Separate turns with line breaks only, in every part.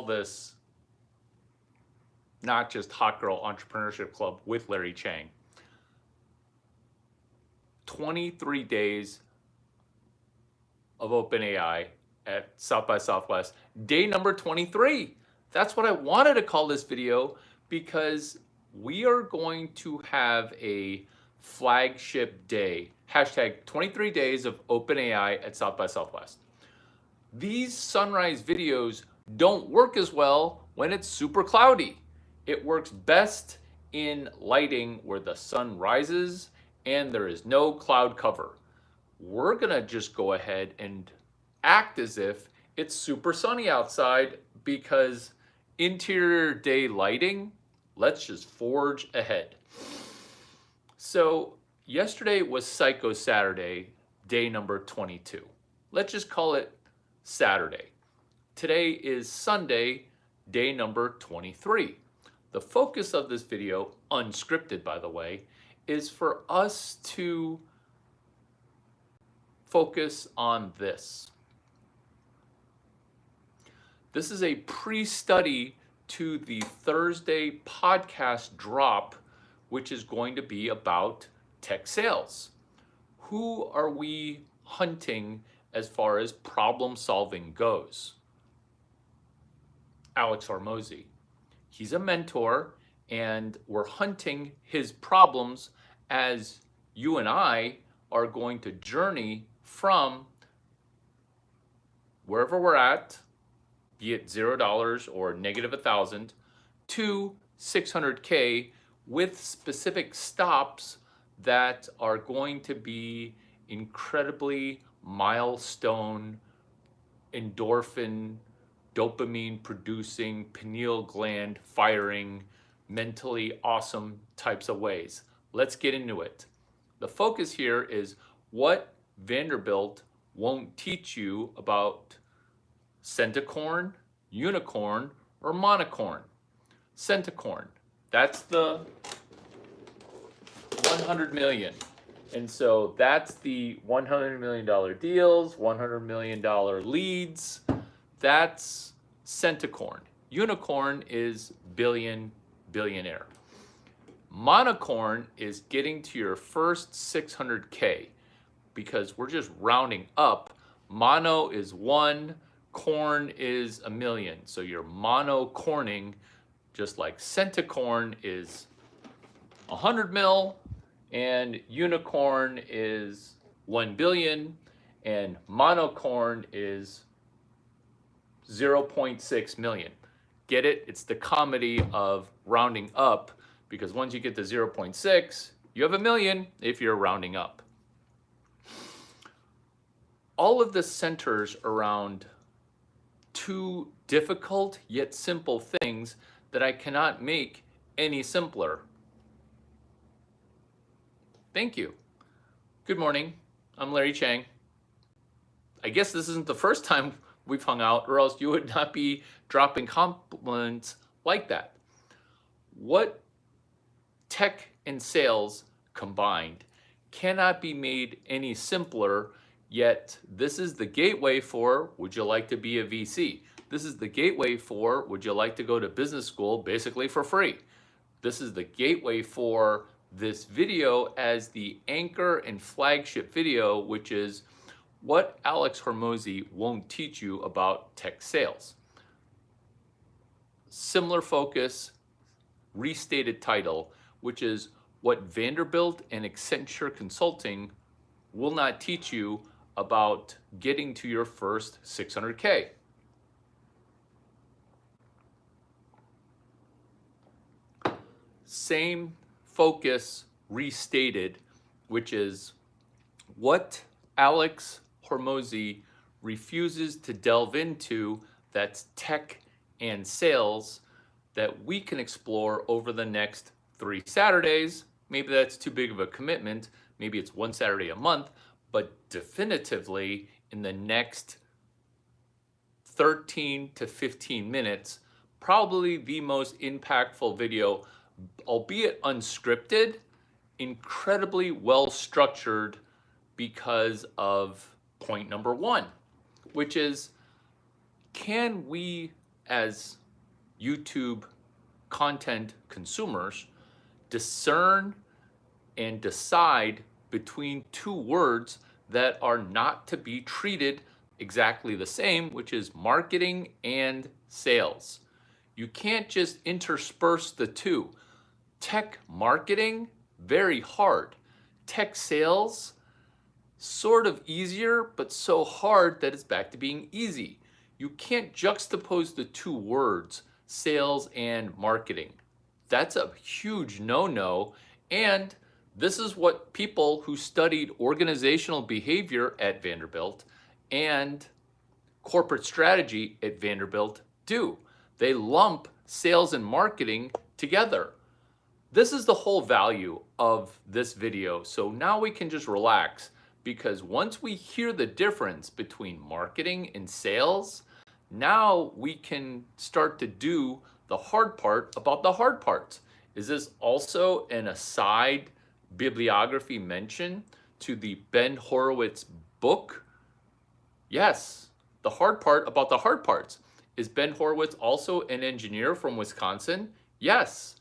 call this not just Hot Girl Entrepreneurship Club with Larry Chiang. 23 days of OpenAI at South by Southwest, day number 23. That's what I wanted to call this video, because we are going to have a flagship day, hashtag 23 days of OpenAI at South by Southwest. These sunrise videos don't work as well when it's super cloudy. It works best in lighting where the sun rises and there is no cloud cover. We're gonna just go ahead and act as if it's super sunny outside, because interior day lighting, let's just forge ahead. So yesterday was Psycho Saturday, day number 22. Let's just call it Saturday. Today is Sunday, day number 23. The focus of this video, unscripted by the way, is for us to focus on this. This is a pre-study to the Thursday podcast drop, which is going to be about tech sales. Who are we hunting as far as problem solving goes? Alex Hormozi. He's a mentor, and we're hunting his problems as you and I are going to journey from wherever we're at, be it $0 or negative 1,000, to 600K, with specific stops that are going to be incredibly milestone, endorphin, dopamine producing, pineal gland firing, mentally awesome types of ways. Let's get into it. The focus here is what Vanderbilt won't teach you about centacorn, unicorn, or monocorn. Centacorn, that's the 100 million. And so that's the $100 million deals, $100 million leads. That's centacorn. Unicorn is billionaire. Monocorn is getting to your first 600K, because we're just rounding up. Mono is 1, corn is 1 million. So you're monocorning, just like centacorn is 100 mil, and unicorn is 1 billion, and monocorn is 0.6 million. Get it? It's the comedy of rounding up, because once you get to 0.6, you have 1 million if you're rounding up. All of this centers around two difficult yet simple things that I cannot make any simpler. Thank you. Good morning. I'm Larry Chiang. I guess this isn't the first time we've hung out, or else you would not be dropping compliments like that. What tech and sales combined cannot be made any simpler, yet this is the gateway for, would you like to be a VC? This is the gateway for, would you like to go to business school basically for free? This is the gateway for this video as the anchor and flagship video, which is what Alex Hormozi won't teach you about tech sales. Similar focus, restated title, which is what Vanderbilt and Accenture Consulting will not teach you about getting to your first 600K. Same focus restated, which is what Alex Hormozi refuses to delve into, that's tech and sales, that we can explore over the next 3 Saturdays. Maybe that's too big of a commitment. Maybe it's 1 Saturday a month, but definitively in the next 13 to 15 minutes, probably the most impactful video, albeit unscripted, incredibly well structured because of point number 1, which is, can we as YouTube content consumers, discern and decide between two words that are not to be treated exactly the same, which is marketing and sales. You can't just intersperse the two. Tech marketing, very hard. Tech sales, sort of easier, but so hard that it's back to being easy. You can't juxtapose the two words, sales and marketing. That's a huge no-no. And this is what people who studied organizational behavior at Vanderbilt and corporate strategy at Vanderbilt do. They lump sales and marketing together. This is the whole value of this video. So now we can just relax, because once we hear the difference between marketing and sales, now we can start to do the hard part about the hard parts. Is this also an aside bibliography mention to the Ben Horowitz book? Yes, the hard part about the hard parts. Is Ben Horowitz also an engineer from Wisconsin? Yes.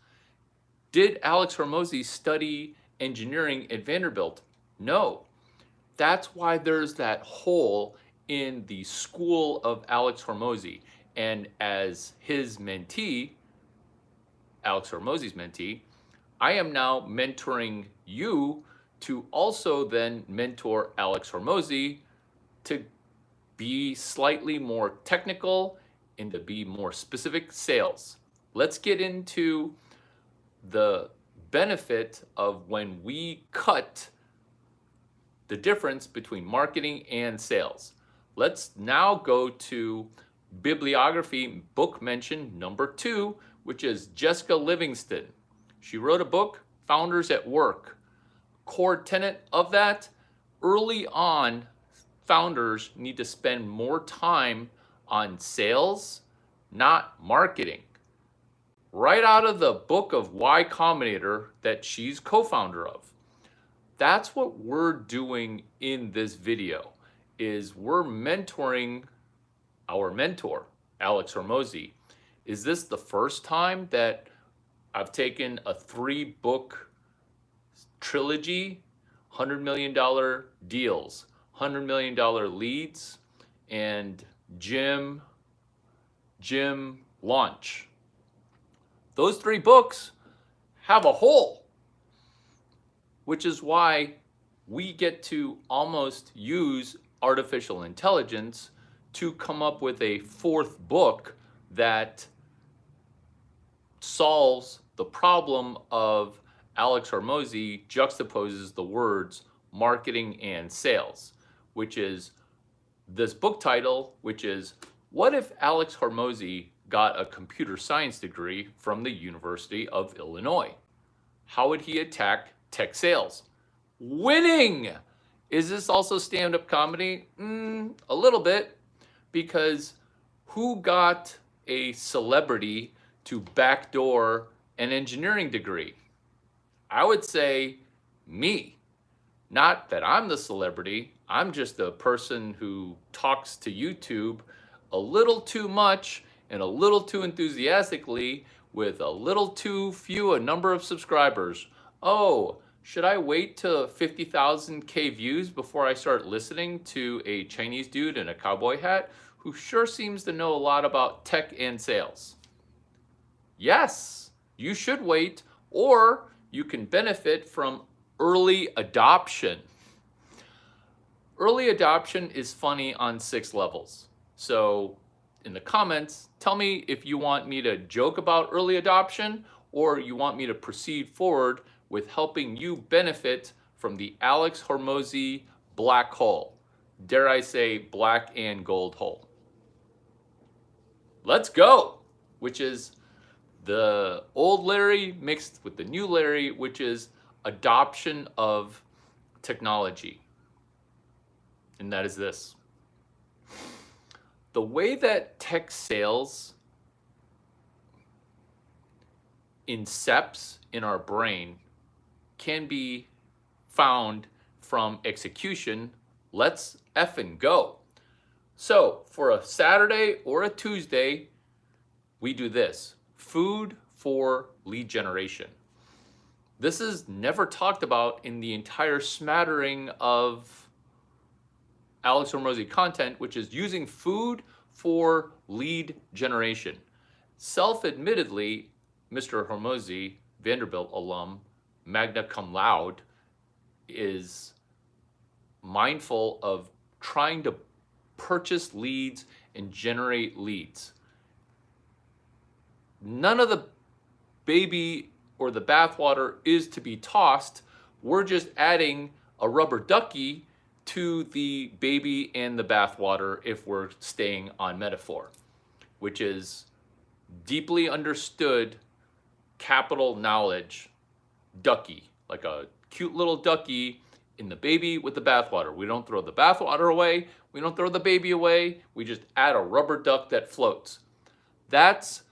Did Alex Hormozi study engineering at Vanderbilt? No. That's why there's that hole in the school of Alex Hormozi. And as his mentee, Alex Hormozi's mentee, I am now mentoring you to also then mentor Alex Hormozi to be slightly more technical and to be more specific sales. Let's get into the benefit of when we cut the difference between marketing and sales. Let's now go to bibliography book mention number 2, which is Jessica Livingston. She wrote a book, Founders at Work. Core tenet of that, early on, founders need to spend more time on sales, not marketing. Right out of the book of Y Combinator that she's co-founder of. That's what we're doing in this video, is we're mentoring our mentor, Alex Hormozi. Is this the first time that I've taken a 3-book trilogy, $100 million deals, $100 million leads, and gym launch? Those 3 books have a hole, which is why we get to almost use artificial intelligence to come up with a 4th book that solves the problem of Alex Hormozi juxtaposes the words marketing and sales, which is this book title, which is, what if Alex Hormozi got a computer science degree from the University of Illinois? How would he attack tech sales? Winning! Is this also stand-up comedy? A little bit, because who got a celebrity to backdoor an engineering degree? I would say me. Not that I'm the celebrity, I'm just a person who talks to YouTube a little too much and a little too enthusiastically with a little too few a number of subscribers. Oh, should I wait till 50,000 views before I start listening to a Chinese dude in a cowboy hat who sure seems to know a lot about tech and sales? Yes, you should wait, or you can benefit from early adoption. Early adoption is funny on 6 levels. So in the comments, tell me if you want me to joke about early adoption or you want me to proceed forward with helping you benefit from the Alex Hormozi black hole. Dare I say black and gold hole. Let's go, which is the old Larry mixed with the new Larry, which is adoption of technology. And that is this. The way that tech sales incepts in our brain can be found from execution. Let's effing go. So for a Saturday or a Tuesday, we do this: food for lead generation. This is never talked about in the entire smattering of Alex Hormozi content, which is using food for lead generation. Self-admittedly, Mr. Hormozi, Vanderbilt alum, magna cum laude, is mindful of trying to purchase leads and generate leads. None of the baby or the bathwater is to be tossed. We're just adding a rubber ducky to the baby and the bathwater if we're staying on metaphor, which is deeply understood capital knowledge ducky, like a cute little ducky in the baby with the bathwater. We don't throw the bathwater away. We don't throw the baby away. We just add a rubber duck that floats. That's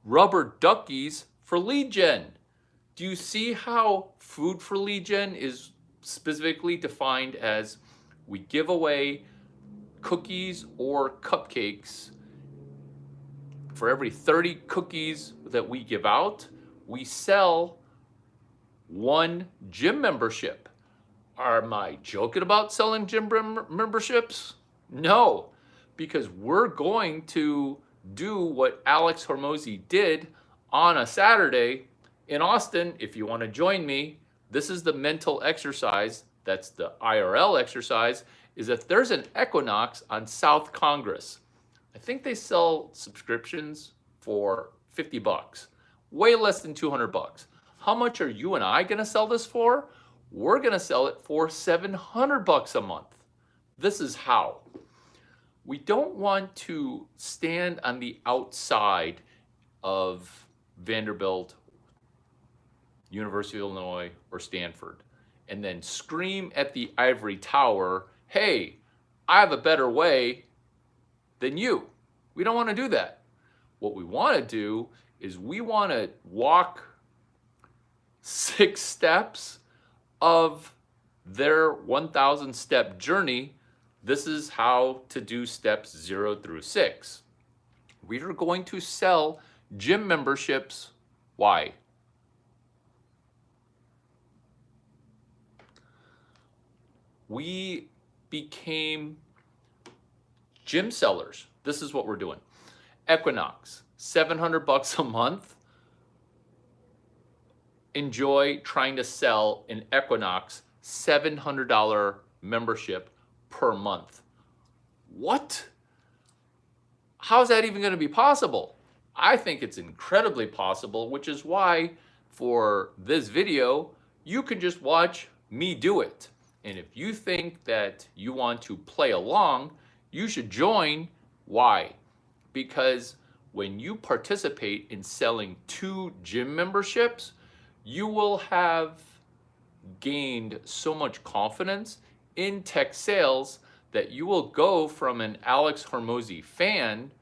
rubber duckies for lead gen. Do you see how food for lead gen is specifically defined as we give away cookies or cupcakes? For every 30 cookies that we give out, we sell one gym membership. Am I joking about selling gym memberships? No, because we're going to do what Alex Hormozi did on a Saturday in Austin. If you want to join me, this is the mental exercise. That's the IRL exercise, is that there's an Equinox on South Congress. I think they sell subscriptions for $50, way less than $200. How much are you and I going to sell this for? We're going to sell it for $700 a month. This is how. We don't want to stand on the outside of Vanderbilt, University of Illinois, or Stanford, and then scream at the ivory tower, hey, I have a better way than you. We don't want to do that. What we want to do is we want to walk 6 steps of their 1,000 step journey. This is how to do steps 0 through 6. We are going to sell gym memberships. Why? We became gym sellers. This is what we're doing. Equinox, $700 a month. Enjoy trying to sell an Equinox $700 membership per month. What? How's that even going to be possible? I think it's incredibly possible, which is why for this video, you can just watch me do it. And if you think that you want to play along, you should join. Why? Because when you participate in selling 2 gym memberships, you will have gained so much confidence in tech sales that you will go from an Alex Hormozi fan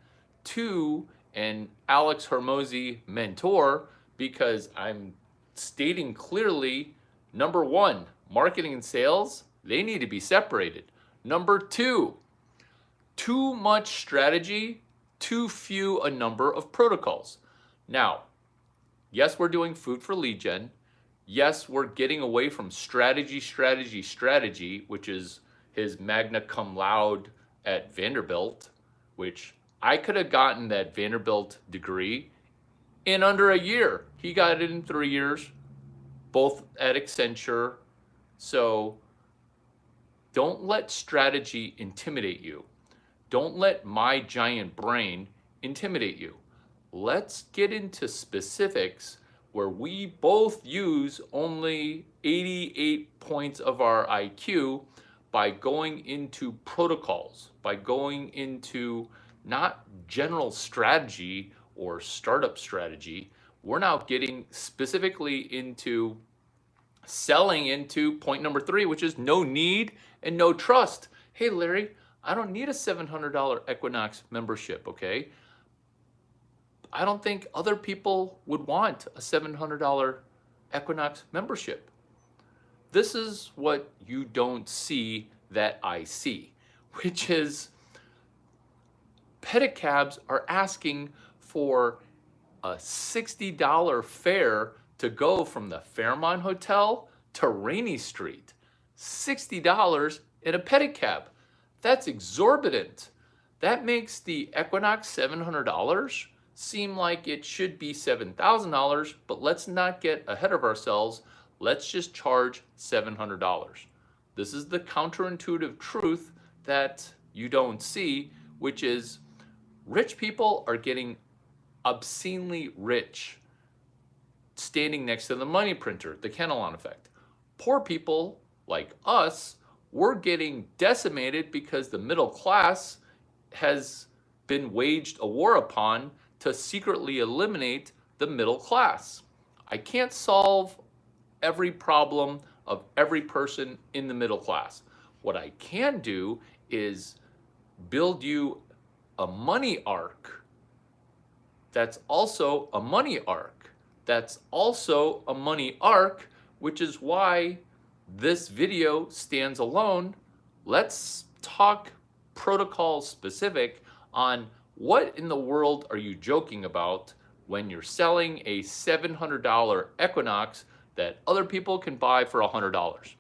to an Alex Hormozi mentor, because I'm stating clearly, number 1, marketing and sales, they need to be separated. Number 2, too much strategy, too few a number of protocols. Now, yes, we're doing food for lead gen. Yes, we're getting away from strategy, which is his magna cum laude at Vanderbilt, which I could have gotten that Vanderbilt degree in under a year. He got it in 3 years, both at Accenture. So don't let strategy intimidate you. Don't let my giant brain intimidate you. Let's get into specifics where we both use only 88 points of our IQ by going into protocols, by going into not general strategy or startup strategy. We're now getting specifically into selling into point number 3, which is no need and no trust. Hey, Larry, I don't need a $700 Equinox membership, okay? I don't think other people would want a $700 Equinox membership. This is what you don't see that I see, which is pedicabs are asking for a $60 fare to go from the Fairmont Hotel to Rainey Street. $60 in a pedicab. That's exorbitant. That makes the Equinox $700 seem like it should be $7,000, but let's not get ahead of ourselves. Let's just charge $700. This is the counterintuitive truth that you don't see, which is rich people are getting obscenely rich standing next to the money printer, the Kenelon effect. Poor people like us, we're getting decimated because the middle class has been waged a war upon to secretly eliminate the middle class. I can't solve every problem of every person in the middle class. What I can do is build you a money arc that's also a money arc. That's also a money arc, which is why this video stands alone. Let's talk protocol specific on what in the world are you joking about when you're selling a $700 Equinox that other people can buy for $100.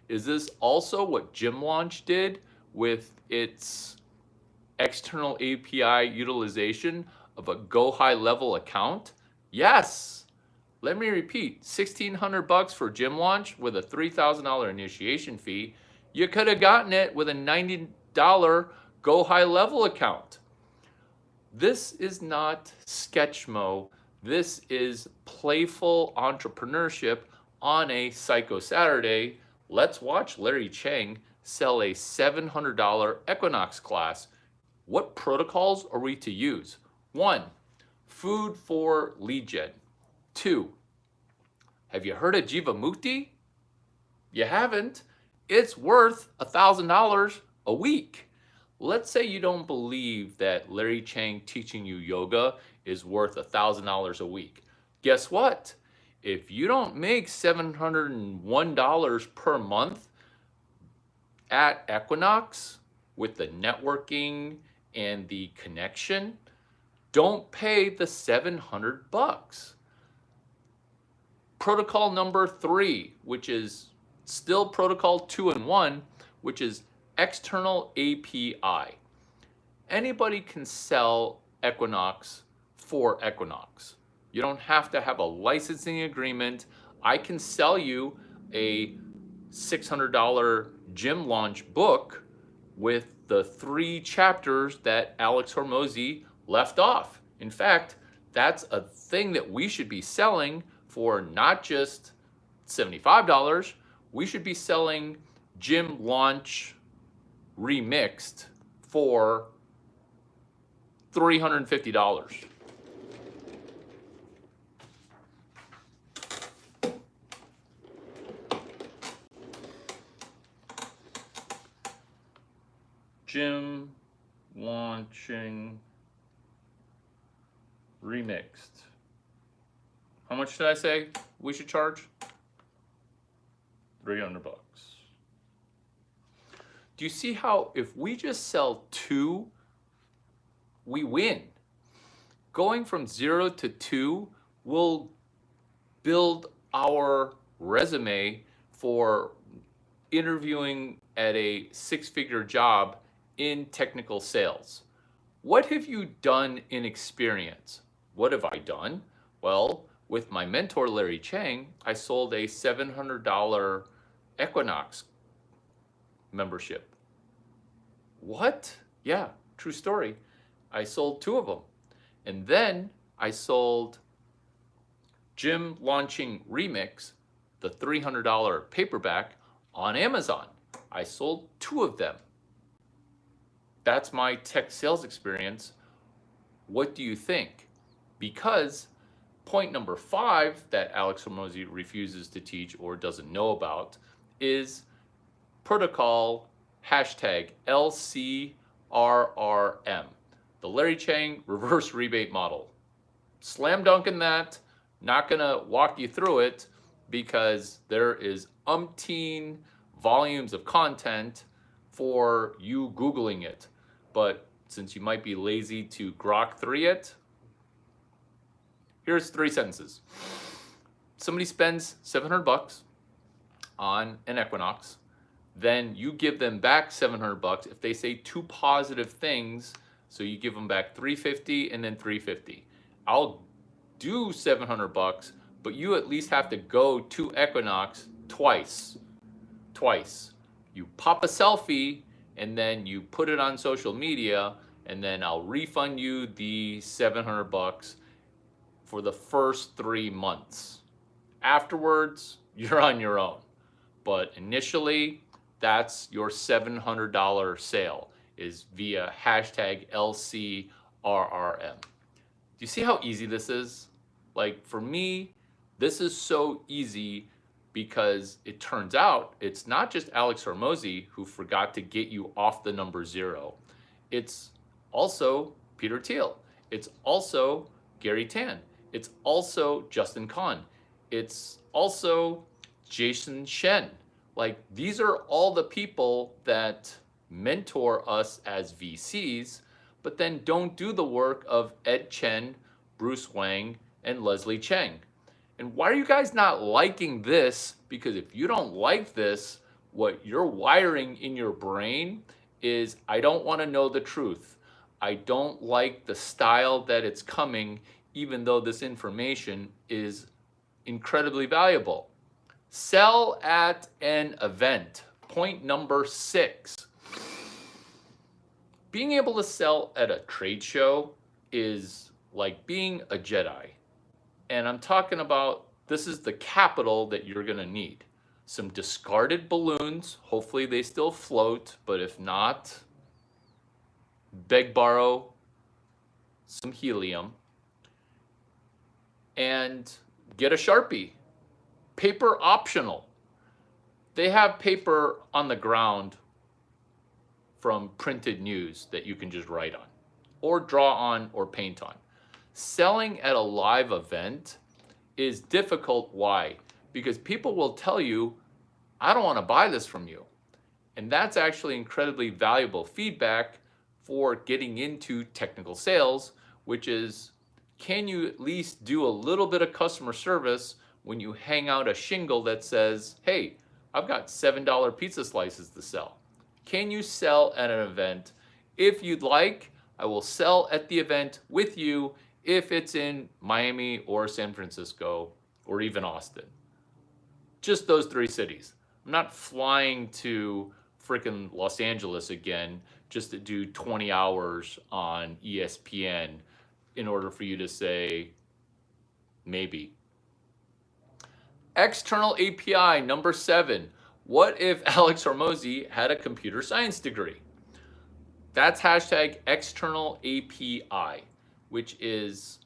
Is this also what Gym Launch did with its external API utilization of a Go High level account? Yes. Let me repeat, $1,600 for Gym Launch with a $3,000 initiation fee. You could have gotten it with a $90 Go High level account. This is not sketchmo. This is playful entrepreneurship on a Psycho Saturday. Let's watch Larry Chiang sell a $700 Equinox class. What protocols are we to use? 1, food for lead gen. 2, have you heard of Jivamukti? You haven't? It's worth $1,000 a week. Let's say you don't believe that Larry Chiang teaching you yoga is worth $1,000 a week. Guess what? If you don't make $701 per month at Equinox with the networking and the connection, don't pay the $700. Protocol number 3, which is still protocol 2 and 1, which is external API. Anybody can sell Equinox for Equinox. You don't have to have a licensing agreement. I can sell you a $600 Gym Launch book with the 3 chapters that Alex Hormozi left off. In fact, that's a thing that we should be selling for not just $75. We should be selling Gym Launch remixed for $350. Gym Launching remixed. How much did I say we should charge? $300. Do you see how if we just sell 2, we win? Going from 0 to 2 will build our resume for interviewing at a 6-figure job in technical sales. What have you done in experience? What have I done? Well, with my mentor, Larry Chiang, I sold a $700 Equinox membership. What? Yeah, true story. I sold 2 of them. And then I sold Gym Launching Remix, the $300 paperback, on Amazon. I sold 2 of them. That's my tech sales experience. What do you think? Because point number 5 that Alex Hormozi refuses to teach or doesn't know about is protocol #LCRRM, the Larry Chiang reverse rebate model. Slam dunking that, not gonna walk you through it because there is umpteen volumes of content for you Googling it. But since you might be lazy to Grok 3 it, Here's 3 sentences. Somebody spends 700 bucks on an Equinox, then you give them back 700 bucks if they say 2 positive things. So you give them back 350 and then 350. I'll do 700 bucks, but you at least have to go to Equinox twice. You pop a selfie and then you put it on social media, and then I'll refund you the 700 bucks for the first 3 months. Afterwards, you're on your own. But initially, that's your $700 sale, is via hashtag LCRRM. Do you see how easy this is? Like, for me, this is so easy because it turns out it's not just Alex Hormozi who forgot to get you off the number 0. It's also Peter Thiel. It's also Gary Tan. It's also Justin Kahn. It's also Jason Shen. Like, these are all the people that mentor us as VCs, but then don't do the work of Ed Chen, Bruce Wang, and Leslie Cheng. And why are you guys not liking this? Because if you don't like this, what you're wiring in your brain is, I don't want to know the truth. I don't like the style that it's coming, even though this information is incredibly valuable. Sell at an event. Point number 6. Being able to sell at a trade show is like being a Jedi. And I'm talking about, this is the capital that you're going to need. Some discarded balloons. Hopefully they still float, but if not, beg, borrow some helium. And get a Sharpie. Paper optional. They have paper on the ground from printed news that you can just write on, or draw on, or paint on. Selling at a live event is difficult. Why? Because people will tell you, I don't want to buy this from you. And that's actually incredibly valuable feedback for getting into technical sales, which is, can you at least do a little bit of customer service when you hang out a shingle that says, hey, I've got $7 pizza slices to sell? Can you sell at an event? If you'd like, I will sell at the event with you if it's in Miami or San Francisco or even Austin. Just those 3 cities. I'm not flying to freaking Los Angeles again just to do 20 hours on ESPN in order for you to say maybe. External API, number 7. What if Alex Hormozi had a computer science degree? That's hashtag external API, which is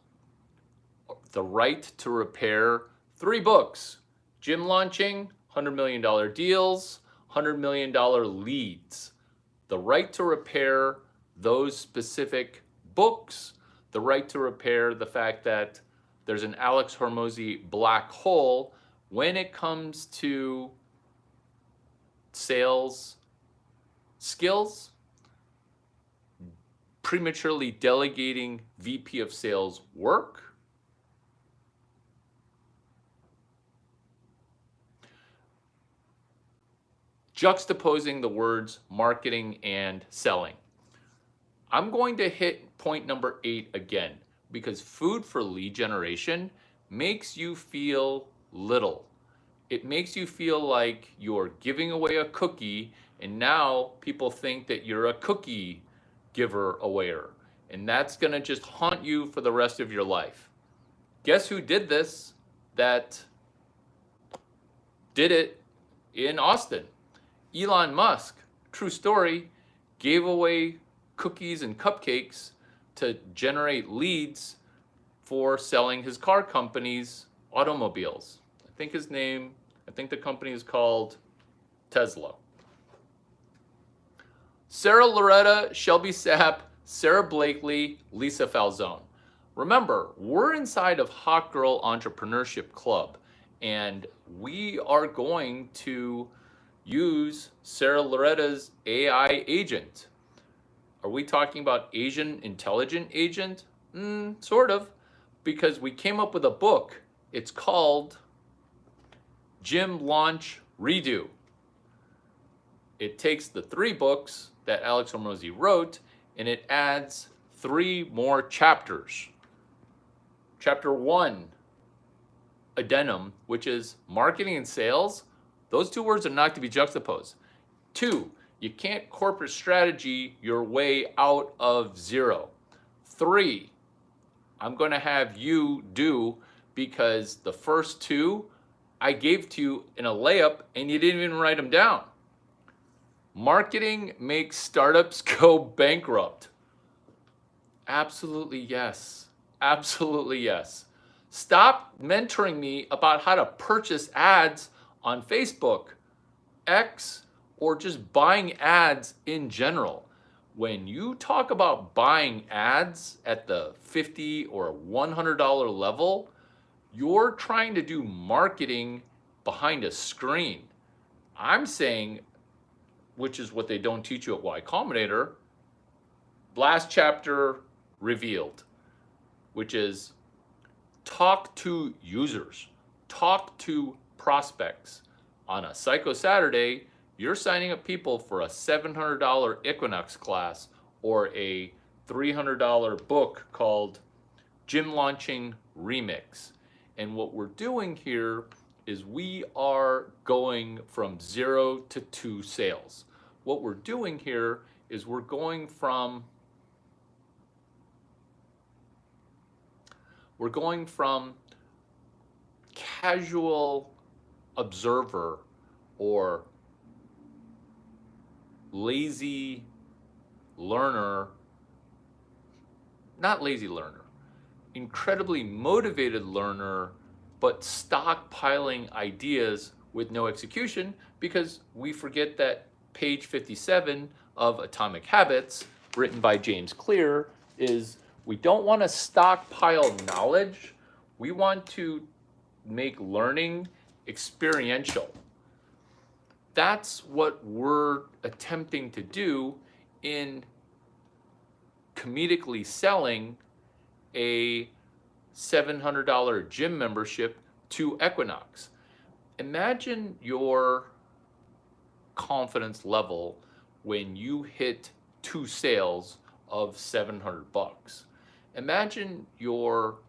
the right to repair 3 books. Gym launching, $100 million deals, $100 million leads. The right to repair those specific books, the right to repair the fact that there's an Alex Hormozi black hole when it comes to sales skills, prematurely delegating VP of sales work, juxtaposing the words marketing and selling. I'm going to hit point number 8 again, because food for lead generation makes you feel little. It makes you feel like you're giving away a cookie, and now people think that you're a cookie giver awayer, and that's going to just haunt you for the rest of your life. Guess who did this? That did it in Austin. Elon Musk, true story, gave away cookies and cupcakes to generate leads for selling his car company's automobiles. I think the company is called Tesla. Sarah Loretta, Shelby Sapp, Sarah Blakely, Lisa Falzone. Remember, we're inside of Hot Girl Entrepreneurship Club, and we are going to use Sarah Loretta's AI agent. Are we talking about Asian intelligent agent? Sort of. because we came up with a book. It's called Gym Launch Redo. It takes the 3 books that Alex Hormozi wrote and it adds 3 more chapters. Chapter 1, addendum, which is marketing and sales. Those 2 words are not to be juxtaposed. 2, you can't corporate strategy your way out of zero. 3, I'm going to have you do, because the first 2 I gave to you in a layup and you didn't even write them down. Marketing makes startups go bankrupt. Absolutely yes. Absolutely yes. Stop mentoring me about how to purchase ads on Facebook, X, or just buying ads in general. When you talk about buying ads at the $50 or $100 level, you're trying to do marketing behind a screen. I'm saying, which is what they don't teach you at Y Combinator, last chapter revealed, which is talk to users, talk to prospects. On a Psycho Saturday, you're signing up people for a $700 Equinox class or a $300 book called Gym Launching Remix. And what we're doing here is we are going from 0 to 2 sales. What we're doing here is we're going from casual observer or lazy learner, not lazy learner, incredibly motivated learner, but stockpiling ideas with no execution, because we forget that page 57 of Atomic Habits, written by James Clear, is we don't want to stockpile knowledge. We want to make learning experiential. That's what we're attempting to do in comedically selling a $700 gym membership to Equinox. Imagine your confidence level when you hit 2 sales of $700. Imagine your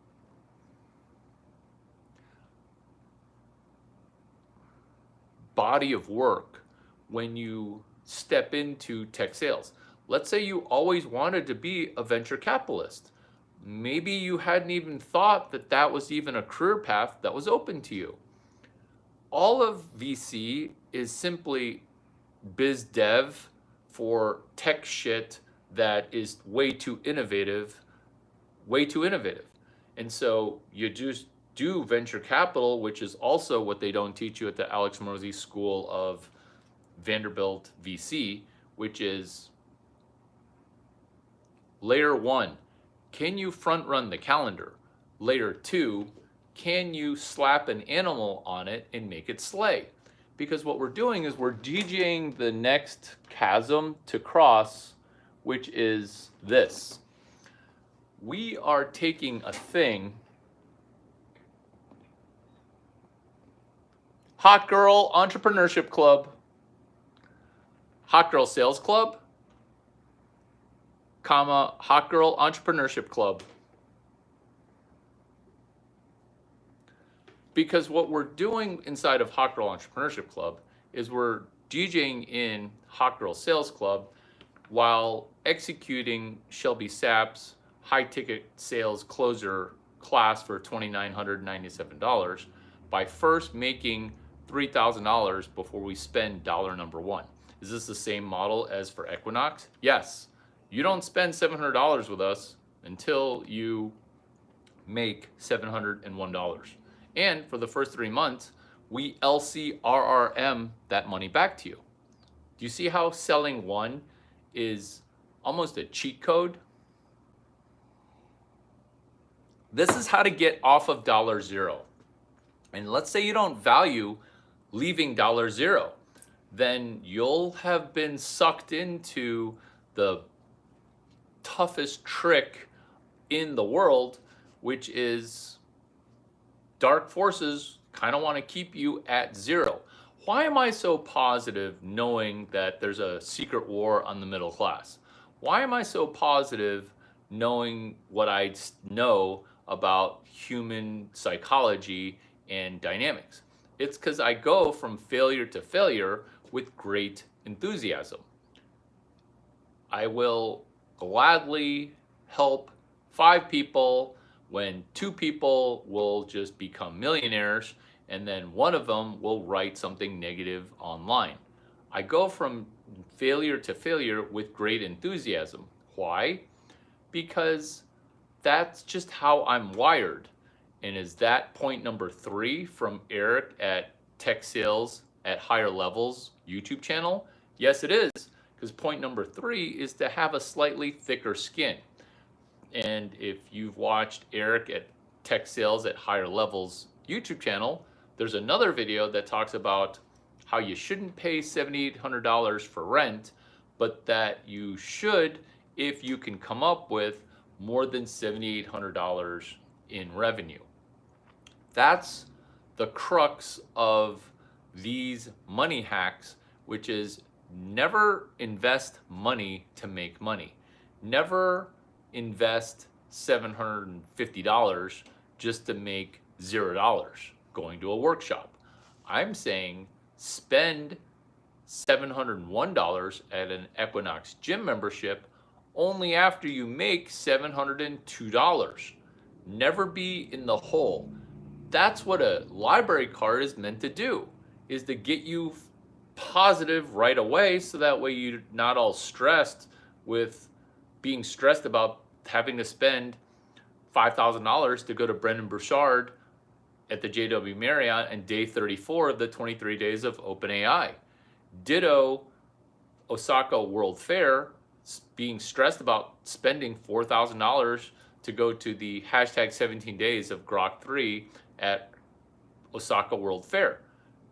body of work when you step into tech sales. Let's say you always wanted to be a venture capitalist. Maybe you hadn't even thought that that was even a career path that was open to you. All of VC is simply biz dev for tech shit that is way too innovative. And so you just do venture capital, which is also what they don't teach you at the Alex Hormozi School of Vanderbilt VC, which is layer 1, can you front run the calendar? Layer 2, can you slap an animal on it and make it slay? Because what we're doing is we're DJing the next chasm to cross, which is this. We are taking a thing, Hot Girl Entrepreneurship Club, Hot Girl Sales Club, comma, Hot Girl Entrepreneurship Club. Because what we're doing inside of Hot Girl Entrepreneurship Club is we're DJing in Hot Girl Sales Club while executing Shelby Sapp's high ticket sales closer class for $2,997 by first making $3,000 before we spend dollar number 1. Is this the same model as for Equinox? Yes. You don't spend $700 with us until you make $701. And for the first 3 months, we LCRRM that money back to you. Do you see how selling 1 is almost a cheat code? This is how to get off of $0. And let's say you don't value leaving $0, then you'll have been sucked into the toughest trick in the world, which is dark forces kind of want to keep you at zero. Why am I so positive knowing that there's a secret war on the middle class? Why am I so positive knowing what I know about human psychology and dynamics? It's because I go from failure to failure with great enthusiasm. I will gladly help 5 people when 2 people will just become millionaires, and then one of them will write something negative online. I go from failure to failure with great enthusiasm. Why? Because that's just how I'm wired. And is that point number 3 from Eric at Tech Sales at Higher Levels YouTube channel? Yes, it is, because point number 3 is to have a slightly thicker skin. And if you've watched Eric at Tech Sales at Higher Levels YouTube channel, there's another video that talks about how you shouldn't pay $7,800 for rent, but that you should if you can come up with more than $7,800 in revenue. That's the crux of these money hacks, which is never invest money to make money. Never invest $750 just to make $0 going to a workshop. I'm saying spend $701 at an Equinox gym membership only after you make $702. Never be in the hole. That's what a library card is meant to do, is to get you positive right away, so that way you're not all stressed with being stressed about having to spend $5,000 to go to Brendan Burchard at the JW Marriott and day 34 of the 23 days of OpenAI. Ditto Osaka World Fair, being stressed about spending $4,000 to go to the hashtag 17 days of Grok 3 at Osaka World Fair.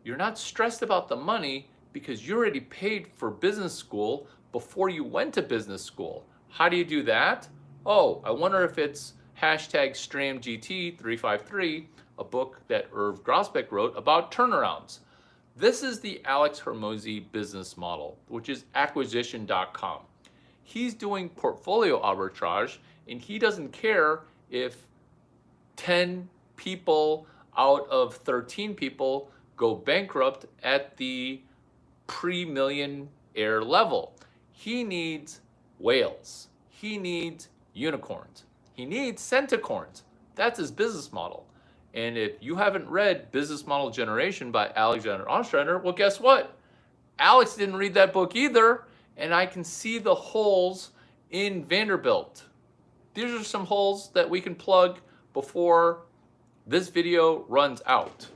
You're not stressed about the money because you already paid for business school before you went to business school. How do you do that? Oh, I wonder if it's hashtag StramGT353, a book that Irv Grosbeck wrote about turnarounds. This is the Alex Hormozi business model, which is acquisition.com. He's doing portfolio arbitrage, and he doesn't care if 10 people out of 13 people go bankrupt at the pre-millionaire level. He needs whales. He needs unicorns. He needs centicorns. That's his business model. And if you haven't read Business Model Generation by Alexander Ostrander, well, guess what? Alex didn't read that book either, and I can see the holes in Vanderbilt. These are some holes that we can plug before this video runs out.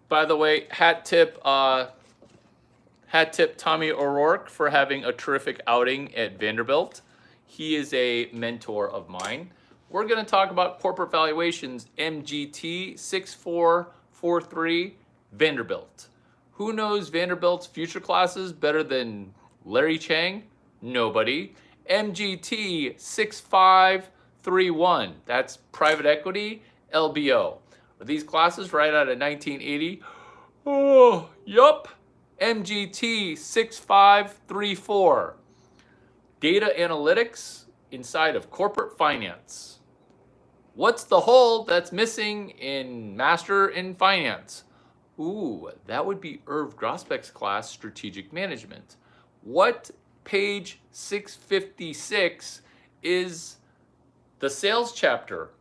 By the way, hat tip Tommy O'Rourke for having a terrific outing at Vanderbilt. He is a mentor of mine. We're going to talk about corporate valuations, MGT 6443 Vanderbilt. Who knows Vanderbilt's future classes better than Larry Chiang? Nobody. MGT 6531. That's private equity, LBO. Are these classes right out of 1980? Oh, yup. MGT 6534. Data analytics inside of corporate finance. What's the hole that's missing in Master in Finance? Ooh, that would be Irv Grosbeck's class, Strategic Management. What page 656 is the sales chapter?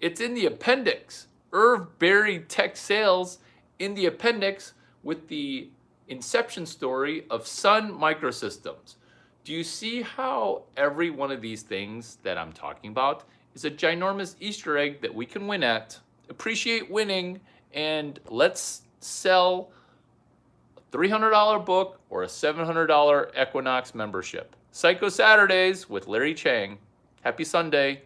It's in the appendix. Irv buried tech sales in the appendix with the inception story of Sun Microsystems. Do you see how every one of these things that I'm talking about is a ginormous Easter egg that we can win at? Appreciate winning, and let's sell a $300 book or a $700 Equinox membership. Psycho Saturdays with Larry Chiang. Happy Sunday.